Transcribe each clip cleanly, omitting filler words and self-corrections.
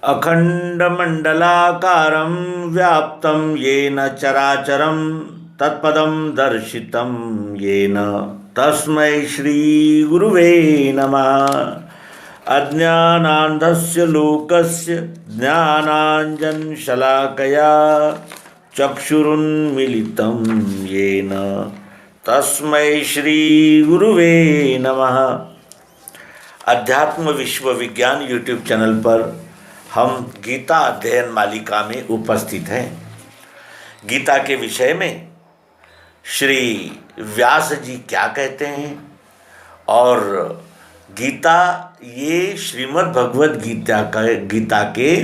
अखंडमंडलाकारं व्याप्तं येन चराचरं तत्पदं दर्शितं येन तस्मै श्रीगुरुवे नमः। अज्ञानान्धस्य लोकस्य ज्ञानाञ्जनशलाकया चक्षुरुन्मीलितं येन तस्मै श्रीगुरुवे नमः। अध्यात्म विश्व विज्ञान यूट्यूब चैनल पर हम गीता अध्ययन मालिका में उपस्थित हैं। गीता के विषय में श्री व्यास जी क्या कहते हैं और गीता ये श्रीमद् भगवद गीता के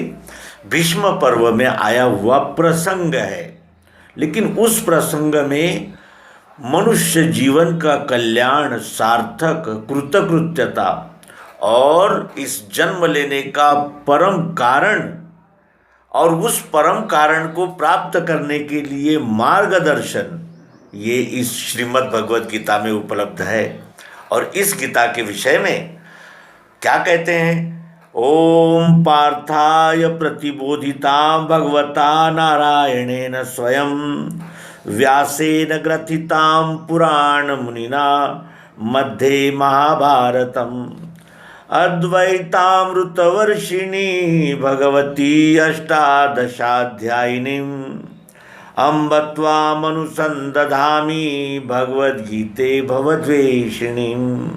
भीष्म पर्व में आया हुआ प्रसंग है, लेकिन उस प्रसंग में मनुष्य जीवन का कल्याण, सार्थक, कृतकृत्यता और इस जन्म लेने का परम कारण और उस परम कारण को प्राप्त करने के लिए मार्गदर्शन ये इस श्रीमद् भगवद गीता में उपलब्ध है। और इस गीता के विषय में क्या कहते हैं? ओम पार्थाय प्रतिबोधितां भगवता नारायणेन स्वयं व्यासेन ग्रथितां पुराण मुनिना मध्ये महाभारतम् अद्वैतामृतवर्षिणी भगवती अष्टादशाध्यायिनीम् अम्ब त्वामनुसन्दधामि भगवद्गीते भवद्वेषिणीम्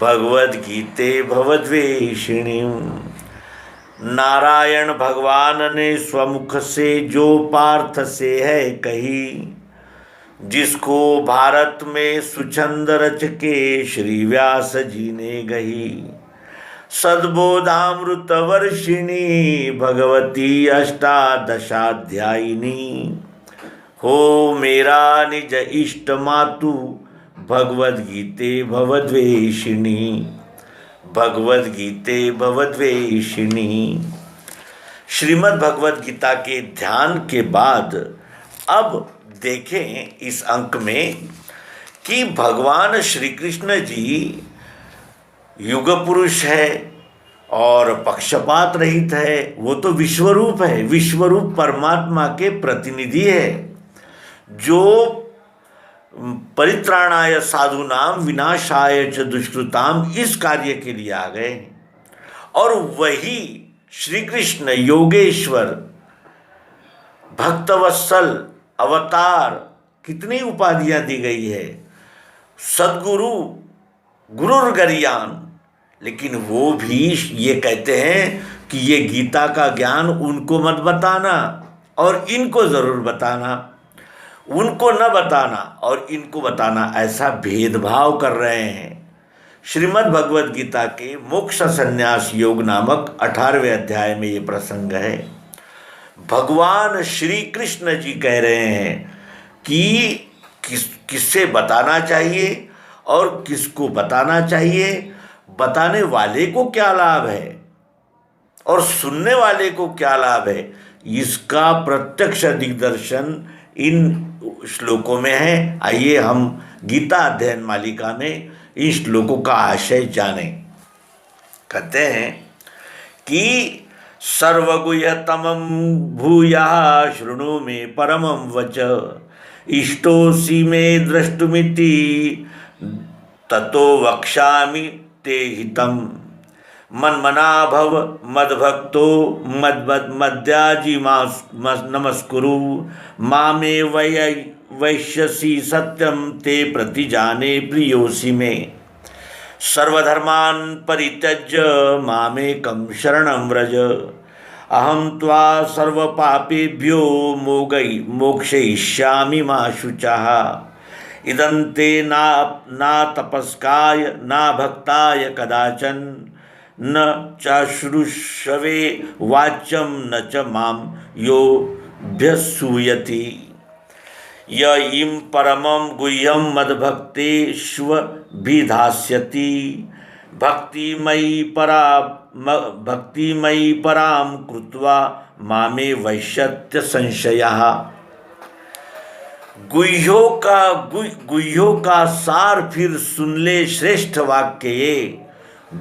भगवद्गीते भवद्वेषिणीम्। नारायण भगवान ने स्वमुख से जो पार्थ से है कही, जिसको भारत में सुछंद रच के श्री व्यास जी ने गही। सद्बोधामृत वर्षिणी भगवती अष्टादशाध्यायिनी हो मेरा निज इष्ट मातु भगवद्गीते भवद्वेषिणी भगवद्गीते भवद्वेषिणी। श्रीमद् भगवद गीता के ध्यान के बाद अब देखें इस अंक में कि भगवान श्री कृष्ण जी युग पुरुष है और पक्षपात रहित है। वो तो विश्वरूप है, विश्वरूप परमात्मा के प्रतिनिधि है, जो परित्राणाय साधूनाम विनाशाय च दुष्कृताम इस कार्य के लिए आ गए। और वही श्री कृष्ण योगेश्वर, भक्तवत्सल, अवतार, कितनी उपाधियां दी गई है, सद्गुरु, गुरुर्गरियान, लेकिन वो भी ये कहते हैं कि ये गीता का ज्ञान उनको मत बताना और इनको ज़रूर बताना, उनको न बताना और इनको बताना, ऐसा भेदभाव कर रहे हैं। श्रीमद् भगवद गीता के मोक्ष संन्यास योग नामक 18वें अध्याय में ये प्रसंग है। भगवान श्री कृष्ण जी कह रहे हैं कि किससे बताना चाहिए और किसको बताना चाहिए, बताने वाले को क्या लाभ है और सुनने वाले को क्या लाभ है, इसका प्रत्यक्ष दिग्दर्शन इन श्लोकों में है। आइए हम गीता अध्ययन मालिका में इन श्लोकों का आशय जानें। कहते हैं कि सर्वगुह्यतमं भूयः शृणु मे परमं वच इष्टोऽसि मे द्रष्टुमिति ततो वक्ष्यामि ते हितम् मन्मना भव मद्भक्तो मद्याजी नमस्कुरु मामे वैश्यसि सत्यं ते प्रतिजाने प्रियोसि मे सर्वधर्मान् परित्यज्य मामेकं शरणं व्रज अहं त्वा सर्वपापेभ्यो मोक्षयिष्यामि मा शुचः इदन्ते ना तपस्काय ना भक्ताय कदाचन न चाश्रुष्वे वाच्यं न च मां योऽभ्यसूयति य इं परमं गुह्यं मद्भक्तेष्वभिधास्यति भक्तिमयी परां कृत्वा मामे वैश्यत्य संशयः। गुह्यों का सार फिर सुन ले श्रेष्ठ वाक्य ये,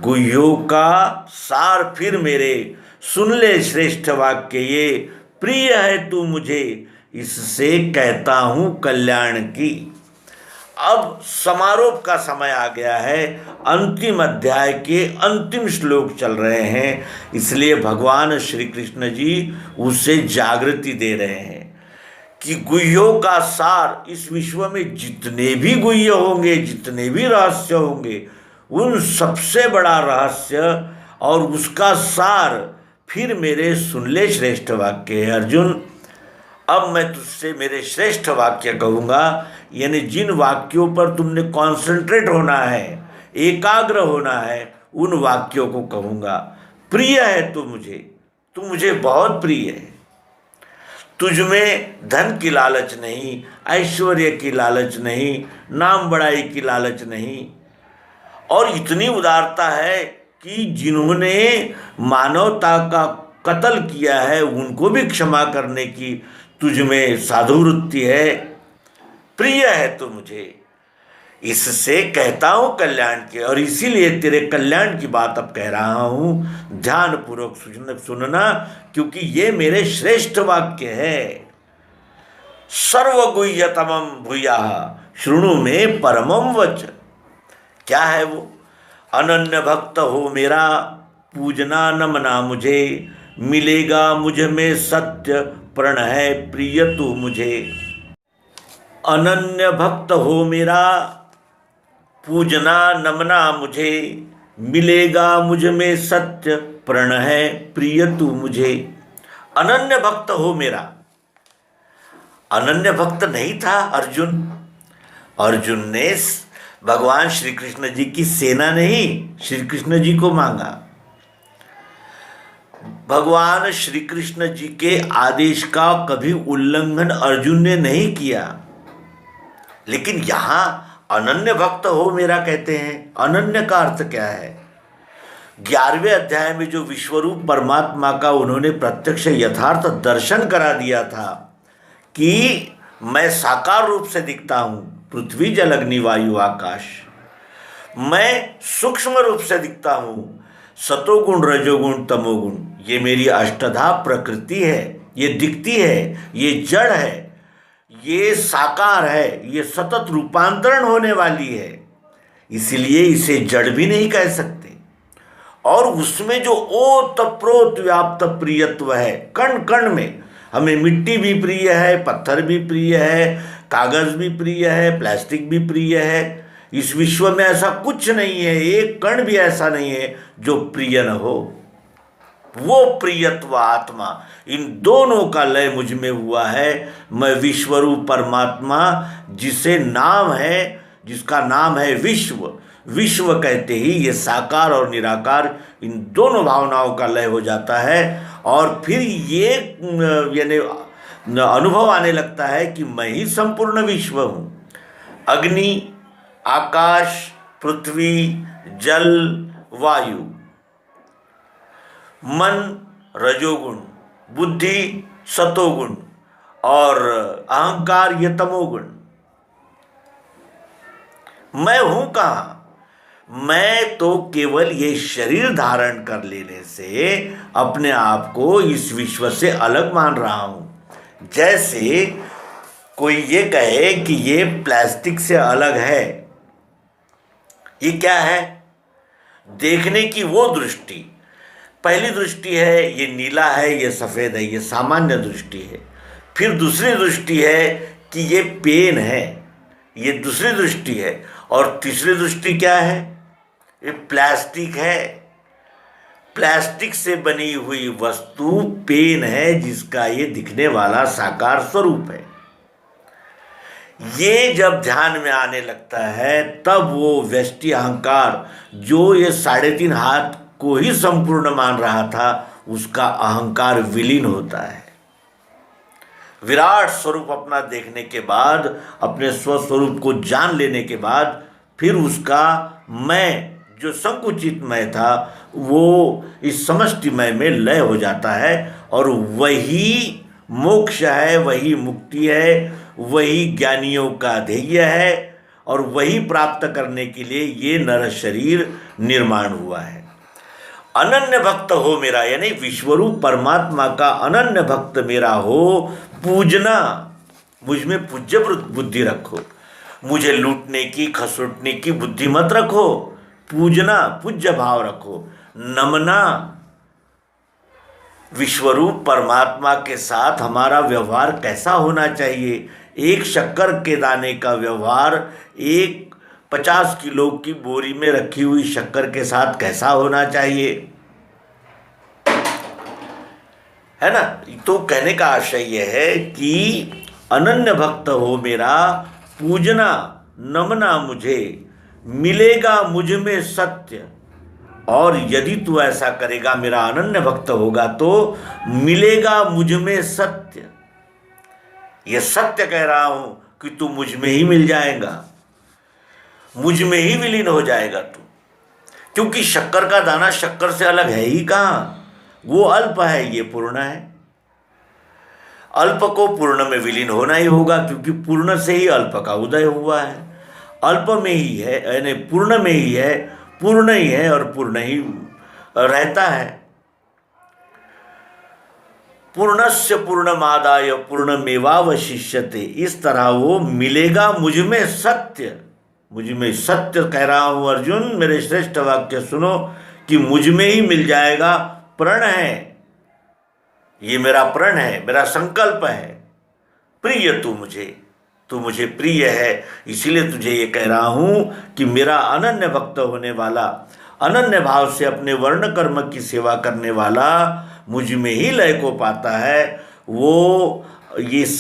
गुह्यों का सार फिर मेरे सुन ले श्रेष्ठ वाक्य ये, प्रिय है तू मुझे, इससे कहता हूँ कल्याण की। अब समारोह का समय आ गया है, अंतिम अध्याय के अंतिम श्लोक चल रहे हैं, इसलिए भगवान श्री कृष्ण जी उसे जागृति दे रहे हैं कि गुह्यों का सार, इस विश्व में जितने भी गुह्य होंगे, जितने भी रहस्य होंगे, उन सबसे बड़ा रहस्य और उसका सार फिर मेरे सुन ले श्रेष्ठ वाक्य है अर्जुन। अब मैं तुझसे मेरे श्रेष्ठ वाक्य कहूँगा, यानी जिन वाक्यों पर तुमने कॉन्सेंट्रेट होना है, एकाग्र होना है, उन वाक्यों को कहूँगा। प्रिय है तू मुझे बहुत प्रिय है। तुझ में धन की लालच नहीं, ऐश्वर्य की लालच नहीं, नाम बड़ाई की लालच नहीं, और इतनी उदारता है कि जिन्होंने मानवता का कत्ल किया है उनको भी क्षमा करने की तुझ में साधुवृत्ति है। प्रिय है तू मुझे, इससे कहता हूँ कल्याण के, और इसीलिए तेरे कल्याण की बात अब कह रहा हूँ। ध्यानपूर्वक सुनना, क्योंकि ये मेरे श्रेष्ठ वाक्य है। सर्वगुह्यतमं भूयः शृणु में परमं वच। क्या है वो? अनन्य भक्त हो मेरा, पूजना नमना मुझे, मिलेगा मुझ में सत्य, प्रण है प्रिय तू मुझे। अनन्य भक्त हो मेरा, पूजना नमना मुझे, मिलेगा मुझ में सत्य, प्रण है प्रिय तू मुझे। अनन्य भक्त हो मेरा। अनन्य भक्त नहीं था अर्जुन। अर्जुन ने भगवान श्री कृष्ण जी की सेना नहीं, श्री कृष्ण जी को मांगा। भगवान श्री कृष्ण जी के आदेश का कभी उल्लंघन अर्जुन ने नहीं किया, लेकिन यहां अनन्य भक्त हो मेरा कहते हैं। अनन्य का अर्थ क्या है? 11वें अध्याय में जो विश्वरूप परमात्मा का उन्होंने प्रत्यक्ष यथार्थ दर्शन करा दिया था कि मैं साकार रूप से दिखता हूं, पृथ्वी जल अग्नि वायु आकाश। मैं सूक्ष्म रूप से दिखता हूं, सतोगुण रजोगुण तमोगुण। ये मेरी अष्टधा प्रकृति है, ये दिखती है, ये जड़ है, ये साकार है, ये सतत रूपांतरण होने वाली है, इसलिए इसे जड़ भी नहीं कह सकते। और उसमें जो ओतप्रोत व्याप्त प्रियत्व है, कण कण में, हमें मिट्टी भी प्रिय है, पत्थर भी प्रिय है, कागज भी प्रिय है, प्लास्टिक भी प्रिय है। इस विश्व में ऐसा कुछ नहीं है, एक कण भी ऐसा नहीं है जो प्रिय न हो। वो प्रियत्व आत्मा, इन दोनों का लय मुझ में हुआ है। मैं विश्वरूप परमात्मा, जिसे नाम है, जिसका नाम है विश्व। विश्व कहते ही ये साकार और निराकार, इन दोनों भावनाओं का लय हो जाता है, और फिर ये यानी अनुभव आने लगता है कि मैं ही संपूर्ण विश्व हूँ। अग्नि, आकाश, पृथ्वी, जल, वायु, मन रजोगुण, बुद्धि सतोगुण, और अहंकार ये तमोगुण। मैं हूं कहाँ? मैं तो केवल ये शरीर धारण कर लेने से अपने आप को इस विश्व से अलग मान रहा हूं। जैसे कोई ये कहे कि ये प्लास्टिक से अलग है। ये क्या है? देखने की वो दृष्टि। पहली दृष्टि है ये नीला है, ये सफ़ेद है, ये सामान्य दृष्टि है। फिर दूसरी दृष्टि है कि ये पेन है, ये दूसरी दृष्टि है। और तीसरी दृष्टि क्या है? ये प्लास्टिक है। प्लास्टिक से बनी हुई वस्तु पेन है, जिसका ये दिखने वाला साकार स्वरूप है। ये जब ध्यान में आने लगता है, तब वो व्यष्टि अहंकार, जो ये 3.5 हाथ को ही संपूर्ण मान रहा था, उसका अहंकार विलीन होता है। विराट स्वरूप अपना देखने के बाद, अपने स्वस्वरूप को जान लेने के बाद, फिर उसका मैं, जो संकुचित मैं था, वो इस समष्टिमय में लय हो जाता है। और वही मोक्ष है, वही मुक्ति है, वही ज्ञानियों का ध्येय है, और वही प्राप्त करने के लिए ये नर शरीर निर्माण हुआ है। अनन्य भक्त हो मेरा, यानी विश्वरूप परमात्मा का अनन्य भक्त मेरा हो। पूजना, मुझ में पूज्य बुद्धि रखो, मुझे लूटने की खसुटने की बुद्धि मत रखो। पूजना, पूज्य भाव रखो। नमना, विश्वरूप परमात्मा के साथ हमारा व्यवहार कैसा होना चाहिए। एक शक्कर के दाने का व्यवहार एक 50 किलो की बोरी में रखी हुई शक्कर के साथ कैसा होना चाहिए, है ना। तो कहने का आशय यह है कि अनन्य भक्त हो मेरा, पूजना नमना मुझे, मिलेगा मुझ में सत्य। और यदि तू ऐसा करेगा, मेरा अनन्य भक्त होगा, तो मिलेगा मुझ में सत्य। यह सत्य कह रहा हूं कि तू मुझ में ही मिल जाएगा, मुझ में ही विलीन हो जाएगा तू। क्योंकि शक्कर का दाना शक्कर से अलग है ही कहाँ, वो अल्प है, ये पूर्ण है। अल्प को पूर्ण में विलीन होना ही होगा, क्योंकि पूर्ण से ही अल्प का उदय हुआ है। अल्प में ही है, यानी पूर्ण में ही है, पूर्ण ही है और पूर्ण ही रहता है। पूर्णस्य पूर्णमादाय पूर्णमेवावशिष्यते, इस तरह वो मिलेगा मुझ में सत्य। मुझ में सत्य कह रहा हूं अर्जुन, मेरे श्रेष्ठ वाक्य सुनो कि मुझ में ही मिल जाएगा। प्रण है, ये मेरा प्रण है, मेरा संकल्प है। प्रिय तू मुझे प्रिय है, इसीलिए तुझे ये कह रहा हूं कि मेरा अनन्य भक्त होने वाला, अनन्य भाव से अपने वर्ण कर्म की सेवा करने वाला मुझ में ही लय को पाता है। वो इस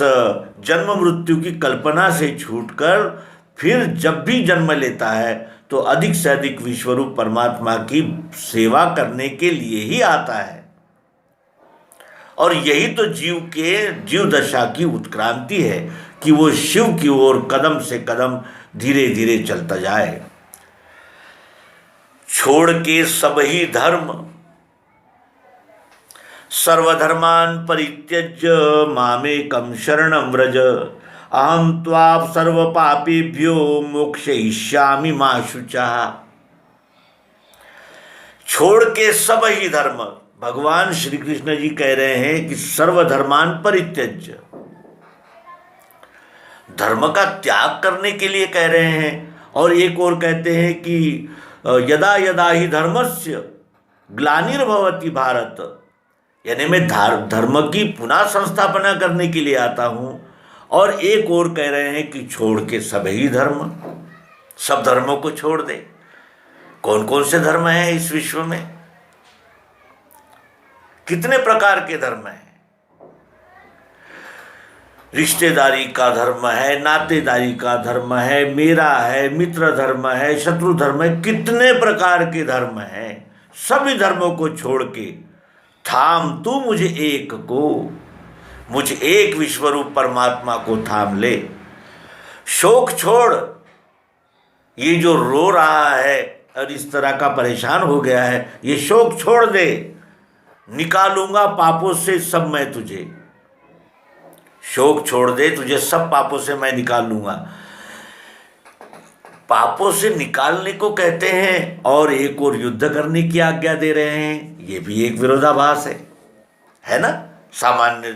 जन्म मृत्यु की कल्पना से छूटकर फिर जब भी जन्म लेता है तो अधिक से अधिक विश्वरूप परमात्मा की सेवा करने के लिए ही आता है। और यही तो जीव दशा की उत्क्रांति है कि वो शिव की ओर कदम से कदम धीरे धीरे चलता जाए। छोड़ के सब ही धर्म, सर्वधर्मान परित्यज्य मामेकं शरणं व्रज, अहम त्वा सर्व पापेभ्यो मोक्षयिष्यामि मा शुचः। छोड़ के सब ही धर्म, भगवान श्री कृष्ण जी कह रहे हैं कि सर्वधर्मान परित्यज्य, धर्म का त्याग करने के लिए कह रहे हैं। और एक और कहते हैं कि यदा यदा ही धर्मस्य ग्लानिर्भवति भारत, यानी मैं धर्म की पुनः संस्थापना करने के लिए आता हूँ। और एक और कह रहे हैं कि छोड़ के सभी धर्म, सब धर्मों को छोड़ दे। कौन कौन से धर्म हैं इस विश्व में, कितने प्रकार के धर्म हैं। रिश्तेदारी का धर्म है, नातेदारी का धर्म है, मेरा है, मित्र धर्म है, शत्रु धर्म है, कितने प्रकार के धर्म हैं। सभी धर्मों को छोड़ के थाम तू मुझे एक को, मुझ एक विश्वरूप परमात्मा को थाम ले। शोक छोड़, ये जो रो रहा है और इस तरह का परेशान हो गया है, ये शोक छोड़ दे। निकालूंगा पापों से सब मैं तुझे, शोक छोड़ दे, तुझे सब पापों से मैं निकाल लूंगा। पापों से निकालने को कहते हैं और एक और युद्ध करने की आज्ञा दे रहे हैं, ये भी एक विरोधाभास है ना। सामान्य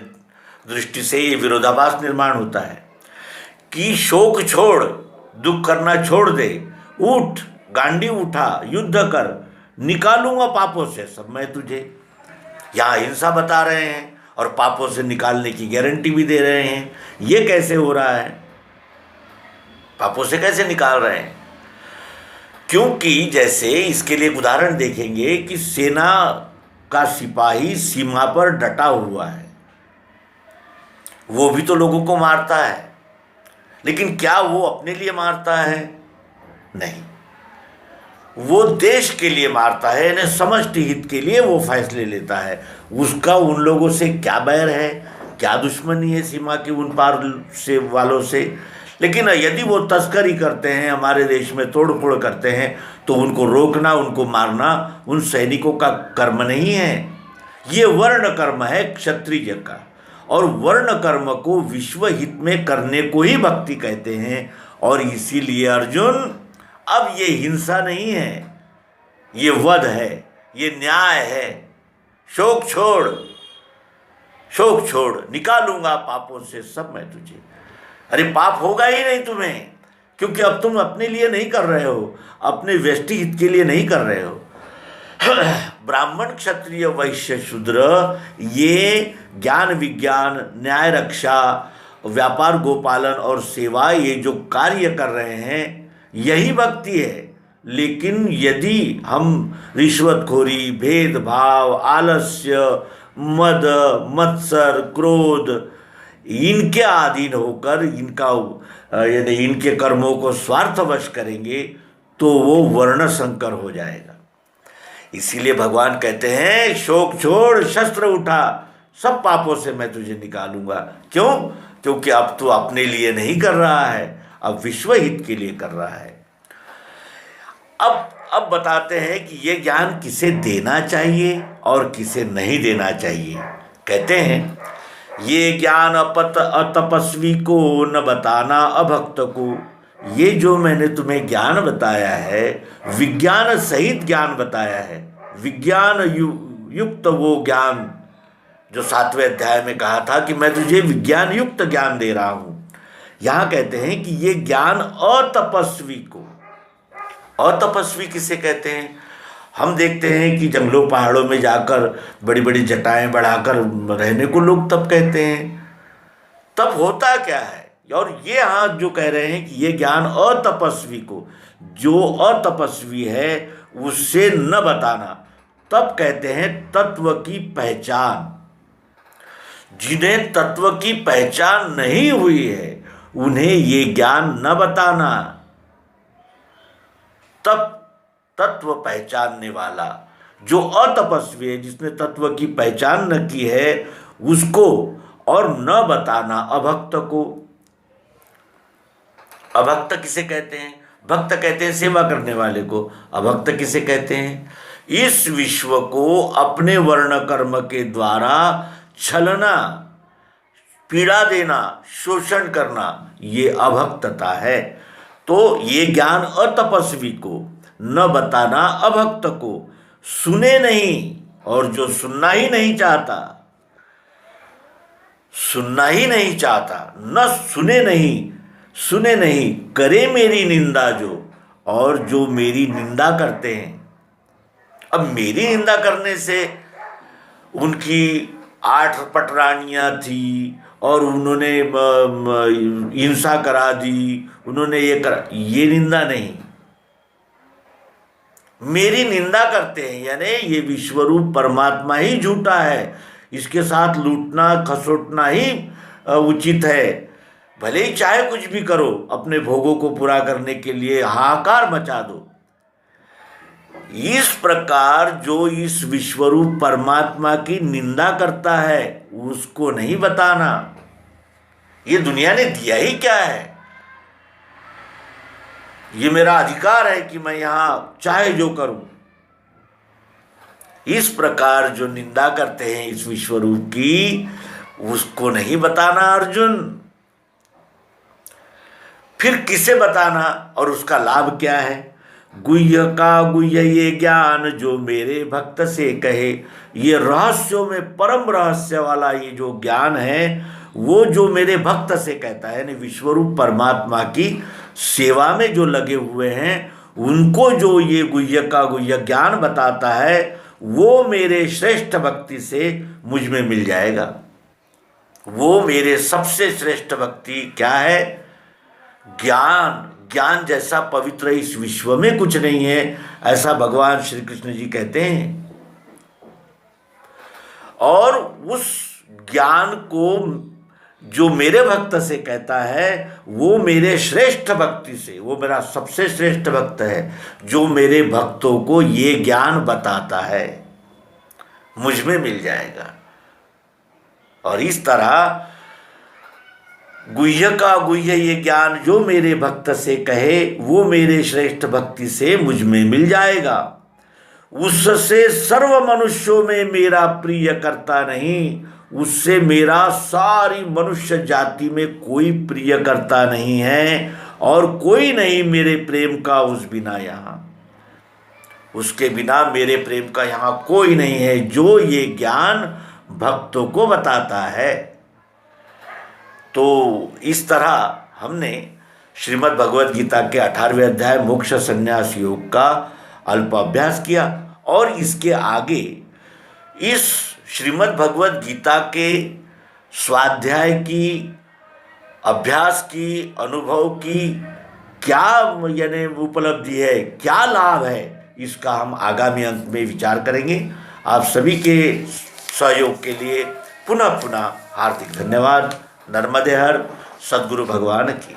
दृष्टि से ये विरोधाभास निर्माण होता है कि शोक छोड़, दुख करना छोड़ दे, उठ, गांडी उठा, युद्ध कर, निकालूंगा पापों से सब मैं तुझे। यहाँ हिंसा बता रहे हैं और पापों से निकालने की गारंटी भी दे रहे हैं। ये कैसे हो रहा है, पापों से कैसे निकाल रहे हैं? क्योंकि जैसे इसके लिए उदाहरण देखेंगे कि सेना का सिपाही सीमा पर डटा हुआ है, वो भी तो लोगों को मारता है, लेकिन क्या वो अपने लिए मारता है? नहीं, वो देश के लिए मारता है, यानी समष्टि हित के लिए वो फैसले लेता है। उसका उन लोगों से क्या बैर है, क्या दुश्मनी है सीमा के उन पार से वालों से। लेकिन यदि वो तस्करी करते हैं, हमारे देश में तोड़ फोड़ करते हैं, तो उनको रोकना, उनको मारना उन सैनिकों का कर्म नहीं है, ये वर्ण कर्म है क्षत्रिय का। और वर्ण कर्म को विश्व हित में करने को ही भक्ति कहते हैं। और इसीलिए अर्जुन, अब ये हिंसा नहीं है, ये वध है। ये न्याय है। शोक छोड़, शोक छोड़, निकालूंगा पापों से सब मैं तुझे। अरे पाप होगा ही नहीं तुम्हें, क्योंकि अब तुम अपने लिए नहीं कर रहे हो, अपने व्यष्टि हित के लिए नहीं कर रहे हो। ब्राह्मण, क्षत्रिय, वैश्य, शूद्र, ये ज्ञान, विज्ञान, न्याय, रक्षा, व्यापार, गोपालन और सेवा, ये जो कार्य कर रहे हैं यही भक्ति है। लेकिन यदि हम रिश्वतखोरी, भेदभाव, आलस्य, मद, मत्सर, क्रोध, इनके अधीन होकर यदि इनके कर्मों को स्वार्थवश करेंगे तो वो वर्ण संकर हो जाएगा। इसीलिए भगवान कहते हैं शोक छोड़, शस्त्र उठा, सब पापों से मैं तुझे निकालूंगा। क्यों? क्योंकि अब तू अपने लिए नहीं कर रहा है, अब विश्व हित के लिए कर रहा है। अब बताते हैं कि ये ज्ञान किसे देना चाहिए और किसे नहीं देना चाहिए। कहते हैं ये ज्ञान अतपस्वी को न बताना अभक्त को। ये जो मैंने तुम्हें ज्ञान बताया है, विज्ञान सहित ज्ञान बताया है, विज्ञान युक्त वो ज्ञान जो 7वें अध्याय में कहा था कि मैं तुझे विज्ञान युक्त ज्ञान दे रहा हूं। यहां कहते हैं कि ये ज्ञान अतपस्वी को। अतपस्वी किसे कहते हैं? हम देखते हैं कि जंगलों पहाड़ों में जाकर बड़ी बड़ी जटाएं बढ़ाकर रहने को लोग तप कहते हैं। तप होता क्या है? और ये यहाँ जो कह रहे हैं कि ये ज्ञान अतपस्वी को, जो अतपस्वी है उससे न बताना। तब कहते हैं तत्व की पहचान। जिन्हें तत्व की पहचान नहीं हुई है उन्हें ये ज्ञान न बताना। तब तत्व पहचानने वाला जो अतपस्वी है, जिसने तत्व की पहचान न की है, उसको और न बताना अभक्त को। अभक्त किसे कहते हैं? भक्त कहते हैं सेवा करने वाले को। अभक्त किसे कहते हैं? इस विश्व को अपने वर्ण कर्म के द्वारा छलना, पीड़ा देना, शोषण करना, ये अभक्तता है। तो ये ज्ञान अतपस्वी को, न बताना अभक्त को। सुने नहीं, और जो सुनना ही नहीं चाहता, सुनना ही नहीं चाहता, न सुने नहीं, करे मेरी निंदा जो, और जो मेरी निंदा करते हैं। अब मेरी निंदा करने से उनकी 8 पटरानियाँ थी और उन्होंने हिंसा करा दी, उन्होंने ये निंदा नहीं। मेरी निंदा करते हैं यानी ये विश्वरूप परमात्मा ही झूठा है, इसके साथ लूटना खसोटना ही उचित है। भले ही चाहे कुछ भी करो, अपने भोगों को पूरा करने के लिए हाहाकार मचा दो। इस प्रकार जो इस विश्वरूप परमात्मा की निंदा करता है उसको नहीं बताना। ये दुनिया ने दिया ही क्या है? ये मेरा अधिकार है कि मैं यहां चाहे जो करूं। इस प्रकार जो निंदा करते हैं इस विश्वरूप की, उसको नहीं बताना अर्जुन। फिर किसे बताना और उसका लाभ क्या है? गुह्य का गुह्य ये ज्ञान जो मेरे भक्त से कहे। ये रहस्यों में परम रहस्य वाला ये जो ज्ञान है वो जो मेरे भक्त से कहता है, यानी विश्वरूप परमात्मा की सेवा में जो लगे हुए हैं उनको जो ये गुह्य का गुह्य ज्ञान बताता है, वो मेरे श्रेष्ठ भक्ति से मुझ में मिल जाएगा। वो मेरे सबसे श्रेष्ठ भक्ति क्या है? ज्ञान। ज्ञान जैसा पवित्र इस विश्व में कुछ नहीं है, ऐसा भगवान श्री कृष्ण जी कहते हैं। और उस ज्ञान को जो मेरे भक्त से कहता है वो मेरे श्रेष्ठ भक्ति से, वो मेरा सबसे श्रेष्ठ भक्त है जो मेरे भक्तों को ये ज्ञान बताता है, मुझ में मिल जाएगा। और इस तरह गुह्य का गुह्य ये ज्ञान जो मेरे भक्त से कहे वो मेरे श्रेष्ठ भक्ति से मुझ में मिल जाएगा। उससे सर्व मनुष्यों में मेरा प्रिय करता नहीं, उससे मेरा सारी मनुष्य जाति में कोई प्रिय करता नहीं है, और कोई नहीं मेरे प्रेम का उस बिना यहाँ। उसके बिना मेरे प्रेम का यहाँ कोई नहीं है, जो ये ज्ञान भक्तों को बताता है। तो इस तरह हमने श्रीमद् भगवद गीता के 18वें अध्याय मोक्ष संन्यास योग का अल्प अभ्यास किया, और इसके आगे इस श्रीमद् भगवद गीता के स्वाध्याय की, अभ्यास की, अनुभव की क्या यानी उपलब्धि है, क्या लाभ है, इसका हम आगामी अंक में विचार करेंगे। आप सभी के सहयोग के लिए पुनः पुनः हार्दिक धन्यवाद। नर्मदे हर, सद्गुरु भगवान की।